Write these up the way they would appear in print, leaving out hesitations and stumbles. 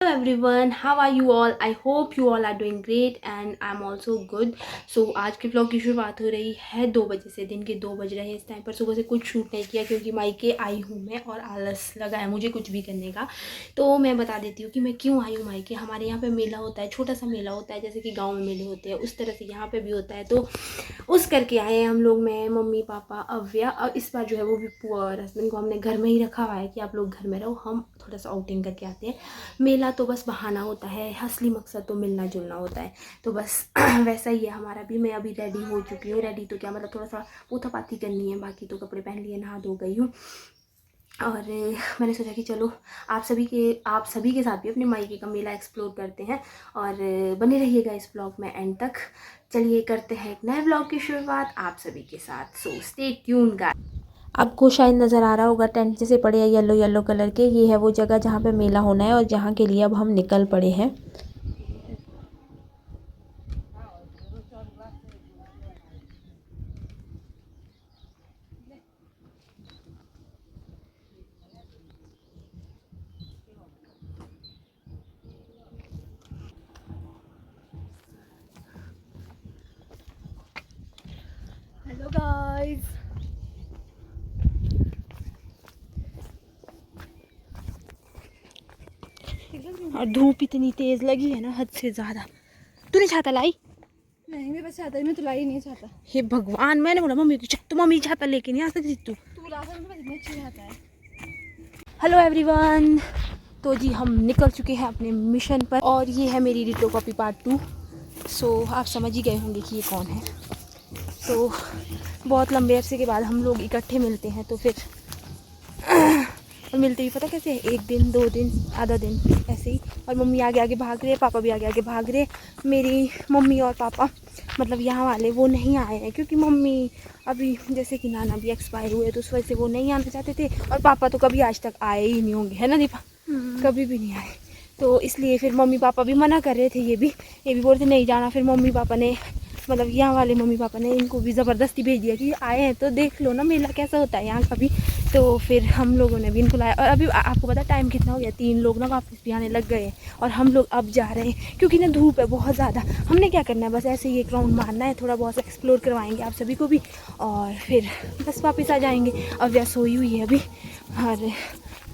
Hello everyone, how are you all? I hope you all are doing great and I'm also good. So आज के vlog की शुरुआत हो रही है 2 बजे से। दिन के 2 बज रहे हैं इस टाइम पर। सुबह से कुछ शूट नहीं किया क्योंकि मायके आई हूँ मैं और आलस लगा है मुझे कुछ भी करने का। तो मैं बता देती हूँ कि मैं क्यों आई हूँ मायके। हमारे यहाँ पे मेला होता है, छोटा सा मेला होता है, जैसे कि गाँव में मेले होते हैं उस तरह से यहाँ पर भी होता है। तो उस करके आए हैं हम लोग, मैं, मम्मी, पापा, अव्या। और इस बार जो है वो भी और हस्बैंड को हमने घर में ही रखा हुआ है कि आप लोग घर में रहो, हम थोड़ा सा आउटिंग करके आते हैं। मेला तो बस बहाना होता है, असली मकसद तो मिलना जुलना होता है। तो बस वैसा ही है हमारा भी। मैं अभी रेडी हो चुकी हूँ। रेडी तो क्या मतलब थोड़ा सा पोथापाथी करनी है, बाकी तो कपड़े पहन लिए, नहा धो गई हूँ। और मैंने सोचा कि चलो आप सभी के साथ भी अपने मायके का मेला एक्सप्लोर करते हैं। और बने रहिएगा इस ब्लॉग में एंड तक। चलिए करते हैं एक नए ब्लॉग की शुरुआत आप सभी के साथ। So stay tune guys. आपको शायद नज़र आ रहा होगा टेंट जैसे पड़े हैं येलो येलो कलर के, ये है वो जगह जहाँ पे मेला होना है और जहाँ के लिए अब हम निकल पड़े हैं। हेलो गाइस, और धूप इतनी तेज़ लगी है ना हद से ज़्यादा। तूने छाता लाई? नहीं मेरे पास छाता है, मैं तो ला ही नहीं छाता। हे भगवान, मैंने बोला मम्मी को तो मम्मी छाता लेके नहीं आ सकती तू। ला सकती, मेरे पास इतना अच्छा छाता है। हेलो एवरीवन, तो जी हम निकल चुके हैं अपने मिशन पर और ये है मेरी डिटो कॉपी पार्ट 2। सो आप समझ ही गए होंगे कि ये कौन है। तो बहुत लंबे अरसे के बाद हम लोग इकट्ठे मिलते हैं। तो फिर और मिलते भी पता कैसे है, 1 दिन 2 दिन आधा दिन ऐसे ही। और मम्मी आगे आगे भाग रहे, पापा भी आगे आगे भाग रहे। मेरी मम्मी और पापा मतलब यहाँ वाले वो नहीं आए हैं क्योंकि मम्मी अभी जैसे कि नाना भी एक्सपायर हुए तो उस वजह से वो नहीं आना चाहते थे। और पापा तो कभी आज तक आए ही नहीं होंगे, है ना दीपा? कभी भी नहीं आए। तो इसलिए फिर मम्मी पापा भी मना कर रहे थे, ये भी बोल रहे थे नहीं जाना। फिर मम्मी पापा ने मतलब यहाँ वाले मम्मी पापा ने इनको भी ज़बरदस्ती भेज दिया कि आए हैं तो देख लो ना मेला कैसा होता है यहाँ का भी। तो फिर हम लोगों ने भी इनको लाया। और अभी आपको पता टाइम कितना हो गया, 3 लोग ना वापस भी आने लग गए और हम लोग अब जा रहे हैं क्योंकि ना धूप है बहुत ज़्यादा। हमने क्या करना है, बस ऐसे ही एक राउंड मारना है, थोड़ा बहुत एक्सप्लोर करवाएंगे आप सभी को भी और फिर बस वापस आ जाएंगे। अब वह सोई हुई है अभी और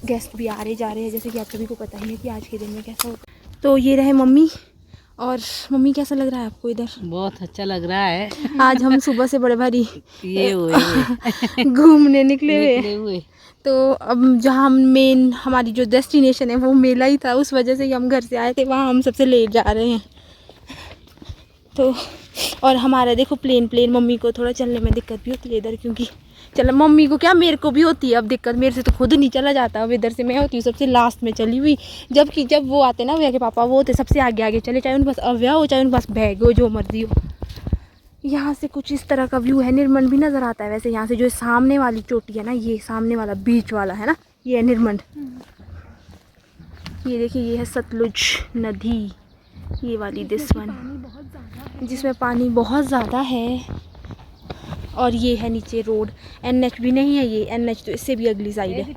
गेस्ट भी आ रहे जा रहे हैं, जैसे कि आप सभी को पता ही है कि आज के दिन में कैसा होता है। तो ये रहे मम्मी। और मम्मी कैसा लग रहा है आपको इधर? बहुत अच्छा लग रहा है। आज हम सुबह से बड़े भारी ये हुए घूमने निकले हुए। तो अब जहाँ मेन हमारी जो डेस्टिनेशन है वो मेला ही था, उस वजह से ही हम घर से आए थे, वहाँ हम सबसे लेट जा रहे हैं। तो और हमारा देखो प्लेन मम्मी को थोड़ा चलने में दिक्कत भी होती है इधर, क्योंकि चल मम्मी को क्या मेरे को भी होती है अब दिक्कत। मेरे से तो खुद नहीं चला जाता। अब इधर से मैं होती हूँ सबसे लास्ट में चली हुई, जबकि जब वो आते ना अव्या के पापा वो होते सबसे आगे आगे चले, चाहे उनके पास अव्या हो चाहे उनके पास बैग हो, जो मर्जी हो। यहाँ से कुछ इस तरह का व्यू है। निर्मंड भी नज़र आता है वैसे यहाँ से, जो सामने वाली चोटी है ना, ये सामने वाला बीच वाला है ना, ये है निर्मंड। ये देखिए ये है सतलुज नदी, ये वाली दिस वन जिसमें पानी बहुत ज़्यादा है। और ये है नीचे रोड, NH भी नहीं है ये, NH तो इससे भी अगली साइड है।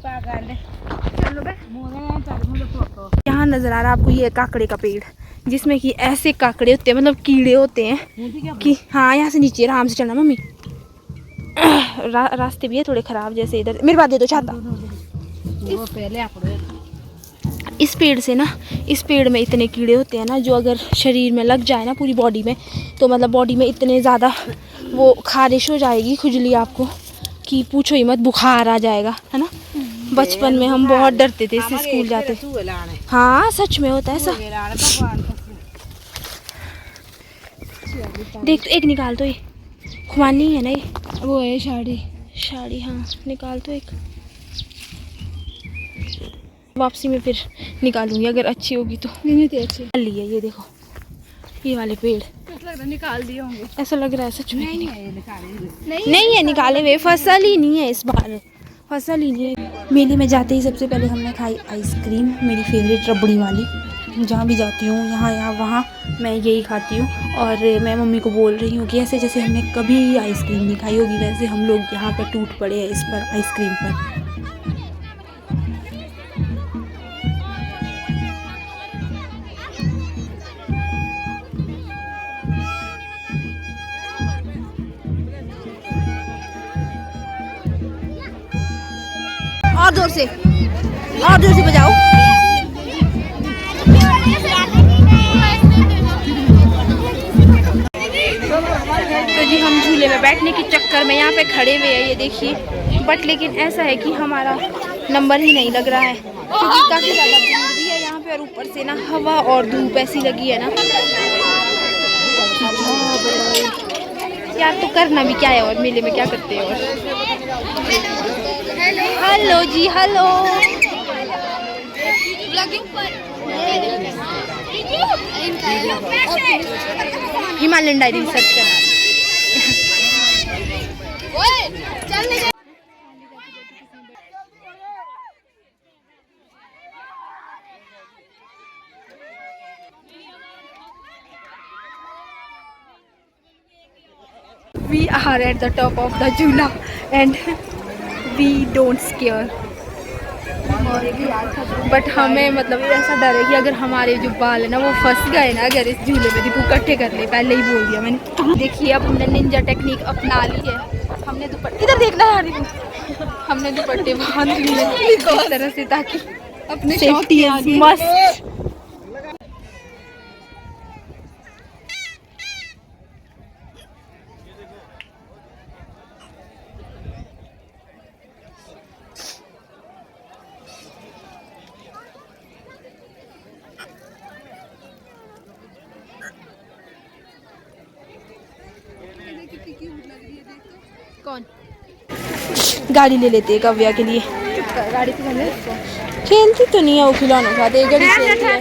यहाँ नज़र आ रहा है आपको ये काकड़े का पेड़, जिसमें कि ऐसे काकड़े होते हैं मतलब कीड़े होते हैं कि हाँ यहाँ से नीचे आराम से चलना मम्मी। रास्ते भी है थोड़े ख़राब जैसे इधर। मेरे बात दे दो छाता। इस पेड़ से ना, इस पेड़ में इतने कीड़े होते हैं ना, जो अगर शरीर में लग जाए ना पूरी बॉडी में, तो मतलब बॉडी में इतने ज़्यादा वो खारिश हो जाएगी, खुजली आपको कि पूछो ही मत, बुखार आ जाएगा, है ना। बचपन में हम बहुत डरते थे इससे स्कूल जाते। हाँ सच में होता है ऐसा। देख तो एक निकाल तो, ये खुमानी है ना, ये वो है साड़ी। हाँ निकाल तो एक, वापसी में फिर निकालूंगी अगर अच्छी होगी तो। नहीं थी अच्छी। ली है ये देखो, ये वाले पेड़ लग रहा है निकाल दिए होंगे, ऐसा लग रहा है सच में। नहीं नहीं है निकाले हुए, फसल ही नहीं है इस बार, फसल ही नहीं है। मेले में जाते ही सबसे पहले हमने खाई आइसक्रीम, मेरी फेवरेट रबड़ी वाली। जहाँ भी जाती हूँ यहाँ वहाँ मैं यही खाती हूँ। और मैं मम्मी को बोल रही हूँ कि ऐसे जैसे हमने कभी आइसक्रीम नहीं खाई होगी वैसे हम लोग यहाँ पर टूट पड़े हैं इस पर आइसक्रीम पर। जोर से, और जोर से बजाओ। तो जी हम झूले में बैठने के चक्कर में यहाँ पे खड़े हुए हैं, ये देखिए। बट लेकिन ऐसा है कि हमारा नंबर ही नहीं लग रहा है, क्योंकि काफ़ी ज़्यादा भीड़ भी है यहाँ पे, और ऊपर से ना हवा और धूप ऐसी लगी है ना। यार तो करना भी क्या है, और मेले में क्या करते हैं। और हेलो जी, हेलो। हिमालयन डायरी सर्च करना। We are at the top of the Jula and we don't scare. But हमें मतलब ऐसा डर है कि अगर हमारे जो बाल है ना वो फंस गए ना अगर इस झूले में, दीपू इकट्ठे कर ले, पहले ही बोल दिया मैंने। देखिए अब हमने निंजा टेक्निक अपना ली है। हमने दुपट्टे, इधर देखना है दीपू, हमने दुपट्टे बांध लिए इस तरह से ताकि अपने सेफ्टी इज मस्ट। कौन गाड़ी ले लेते हैं कव्या के लिए। गाड़ी तो खेलती तो नहीं है वो खिलौनों के साथ, एक गाड़ी खेलती है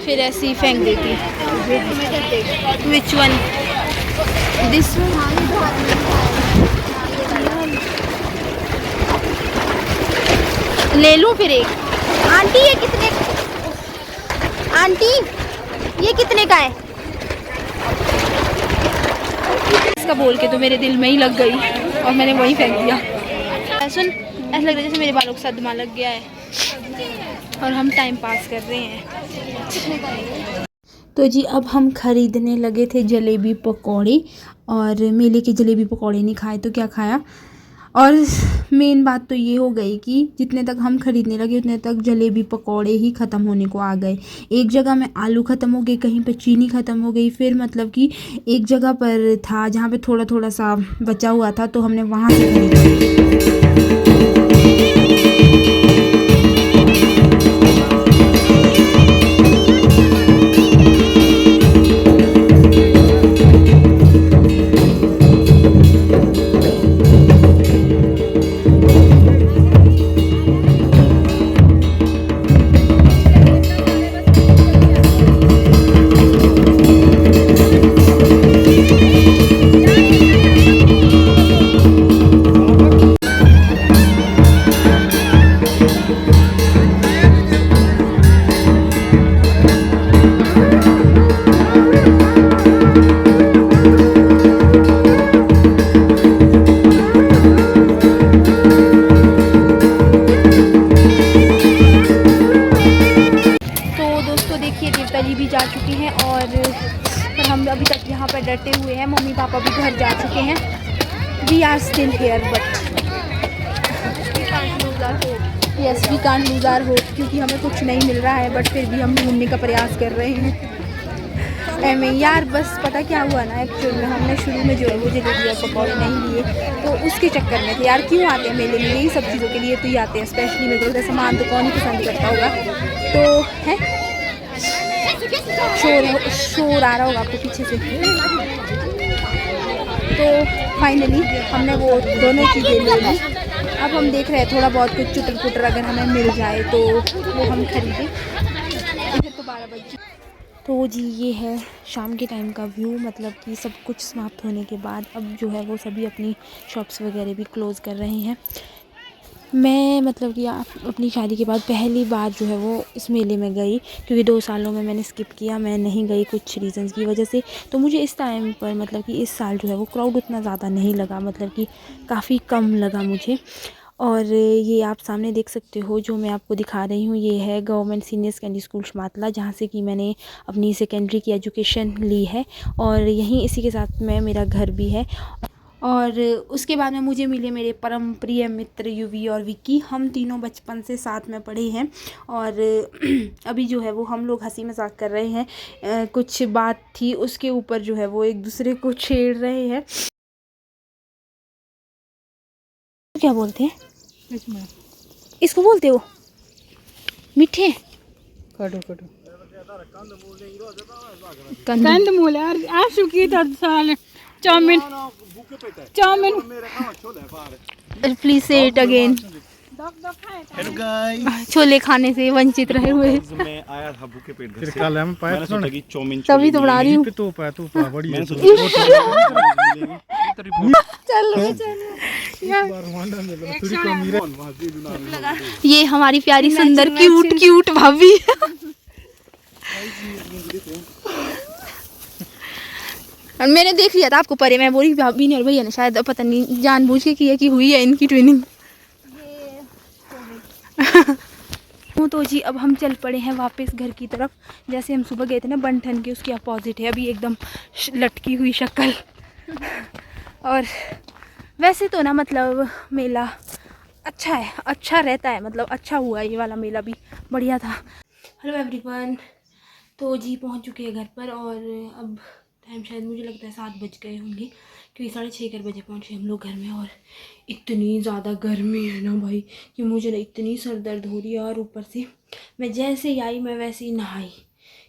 फिर ऐसे ही फेंक देती है। Which one? दिस ले लूं फिर एक। आंटी ये कितने, आंटी ये कितने का है? इसका बोल के तो मेरे दिल में ही लग गई और मैंने वही फेंक दिया। सुन, ऐसा लग रहा है जैसे मेरे बालों को सदमा लग गया है और हम टाइम पास कर रहे हैं। तो जी अब हम ख़रीदने लगे थे जलेबी पकौड़े, और मेले के जलेबी पकौड़े नहीं खाए तो क्या खाया। और मेन बात तो ये हो गई कि जितने तक हम ख़रीदने लगे उतने तक जलेबी पकौड़े ही ख़त्म होने को आ गए। एक जगह में आलू ख़त्म हो गए, कहीं पे चीनी ख़त्म हो गई, फिर मतलब कि एक जगह पर था जहाँ पे थोड़ा थोड़ा सा बचा हुआ था तो हमने वहाँ से खरीदा। भी जा चुके हैं और पर हम अभी तक यहाँ पर डटे हुए हैं। मम्मी पापा भी घर जा चुके हैं। We are still here but yes we can't lose our hope, क्योंकि हमें कुछ नहीं मिल रहा है बट फिर भी हम ढूंढने का प्रयास कर रहे हैं। एमे यार बस पता क्या हुआ ना, एक्चुअल में हमने शुरू में जो है वो जलेबी और पकौड़े नहीं लिए तो उसके चक्कर में थे। यार क्यों आते हैं मेले में, यही सब चीज़ों के लिए तो ही आते हैं। स्पेशली मेरे को सामान तो कौन ही पसंद करता होगा। तो है शोर आ रहा होगा आपको पीछे से। तो फाइनली हमने वो दोनों चीज़ें ले ली। अब हम देख रहे हैं थोड़ा बहुत कुछ चुटर पुटर अगर हमें मिल जाए तो वो हम खरीदें। इधर तो 12 बजे। तो जी ये है शाम के टाइम का व्यू, मतलब कि सब कुछ समाप्त होने के बाद अब जो है वो सभी अपनी शॉप्स वगैरह भी क्लोज़ कर रहे हैं। मैं मतलब कि अपनी शादी के बाद पहली बार जो है वो इस मेले में गई, क्योंकि 2 सालों में मैंने स्किप किया, मैं नहीं गई कुछ रीज़न्स की वजह से। तो मुझे इस टाइम पर मतलब कि इस साल जो है वो क्राउड उतना ज़्यादा नहीं लगा, मतलब कि काफ़ी कम लगा मुझे। और ये आप सामने देख सकते हो जो मैं आपको दिखा रही हूँ, ये है गवर्नमेंट सीनियर सेकेंडरी स्कूल शमातला, जहाँ से कि मैंने अपनी सेकेंडरी की एजुकेशन ली है और यहीं इसी के साथ में मेरा घर भी है। और उसके बाद में मुझे मिले मेरे परम प्रिय मित्र युवी और विक्की। हम तीनों बचपन से साथ में पढ़े हैं और अभी जो है वो हम लोग हंसी मजाक कर रहे हैं। कुछ बात थी उसके ऊपर जो है वो एक दूसरे को छेड़ रहे हैं। क्या बोलते हैं इसको? बोलते हो मीठे कटो कटो कंदमूल यार आशु की साल चाउमीन चाउमीन प्लीज से it again. Hello guys, chole खाने से वंचित रहे हुए मैं आया था भूखे पेट घर से। कल हम पाए मैंने सोचा कि चाउमीन तभी तो बना रही हूँ। तो पा बड़ी है। ये हमारी प्यारी सुंदर क्यूट क्यूट भाभी। और मैंने देख लिया था आपको परे, मैं बोली भाभी ने और भैया ने शायद पता नहीं जानबूझ के किया कि हुई है इनकी ट्रेनिंग। तो जी अब हम चल पड़े हैं वापस घर की तरफ। जैसे हम सुबह गए थे ना बंठन के, उसके अपोजिट है अभी एकदम लटकी हुई शक्ल। और वैसे तो ना मतलब मेला अच्छा है, अच्छा रहता है, मतलब अच्छा हुआ ये वाला मेला भी बढ़िया था। हेलो एवरीवन, तो जी पहुंच चुके हैं घर पर और अब टाइम शायद मुझे लगता है 7 बज गए होंगे क्योंकि 6:30 बजे पहुंचे हम लोग घर में। और इतनी ज़्यादा गर्मी है ना भाई कि मुझे ना इतनी सर दर्द हो रही है। और ऊपर से मैं जैसे ही आई मैं वैसे ही नहाई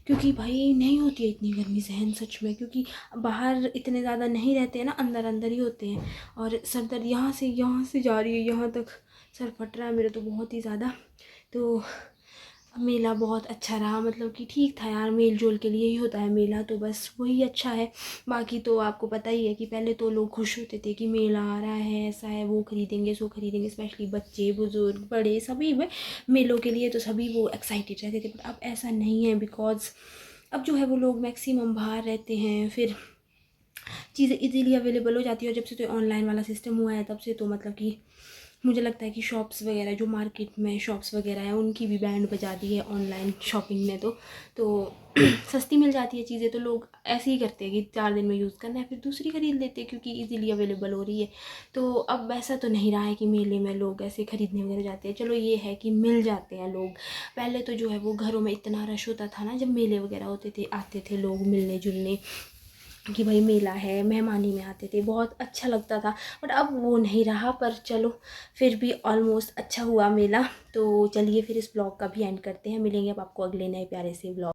क्योंकि भाई नहीं होती है इतनी गर्मी सहन सच में, क्योंकि बाहर इतने ज़्यादा नहीं रहते हैं ना, अंदर अंदर ही होते हैं। और सर दर्द यहाँ से जा रही है, यहाँ तक सर फट रहा है मेरा तो बहुत ही ज़्यादा। तो मेला बहुत अच्छा रहा, मतलब कि ठीक था यार, मेल जोल के लिए ही होता है मेला, तो बस वही अच्छा है। बाकी तो आपको पता ही है कि पहले तो लोग खुश होते थे कि मेला आ रहा है, ऐसा है, वो खरीदेंगे सो खरीदेंगे, स्पेशली बच्चे बुजुर्ग बड़े सभी में मेलों के लिए तो सभी वो एक्साइटेड रहते थे। बट अब ऐसा नहीं है बिकॉज अब जो है वो लोग मैक्सिमम बाहर रहते हैं, फिर चीज़ें इजीली अवेलेबल हो जाती है। और जब से तो ऑनलाइन वाला सिस्टम हुआ है तब से तो मतलब कि मुझे लगता है कि शॉप्स वगैरह जो मार्केट में शॉप्स वगैरह हैं उनकी भी बैंड बजा दी है ऑनलाइन शॉपिंग ने। तो सस्ती मिल जाती है चीज़ें, तो लोग ऐसे ही करते हैं कि 4 दिन में यूज़ करना है फिर दूसरी ख़रीद लेते हैं क्योंकि इजीली अवेलेबल हो रही है। तो अब ऐसा तो नहीं रहा है कि मेले में लोग ऐसे ख़रीदने वगैरह जाते हैं। चलो ये है कि मिल जाते हैं लोग। पहले तो जो है वो घरों में इतना रश होता था ना जब मेले वगैरह होते थे, आते थे लोग मिलने जुलने कि भाई मेला है, मेहमानी में आते थे, बहुत अच्छा लगता था। बट अब वो नहीं रहा, पर चलो फिर भी ऑलमोस्ट अच्छा हुआ मेला। तो चलिए फिर इस ब्लॉग का भी एंड करते हैं, मिलेंगे अब आपको अगले नए प्यारे से ब्लॉग।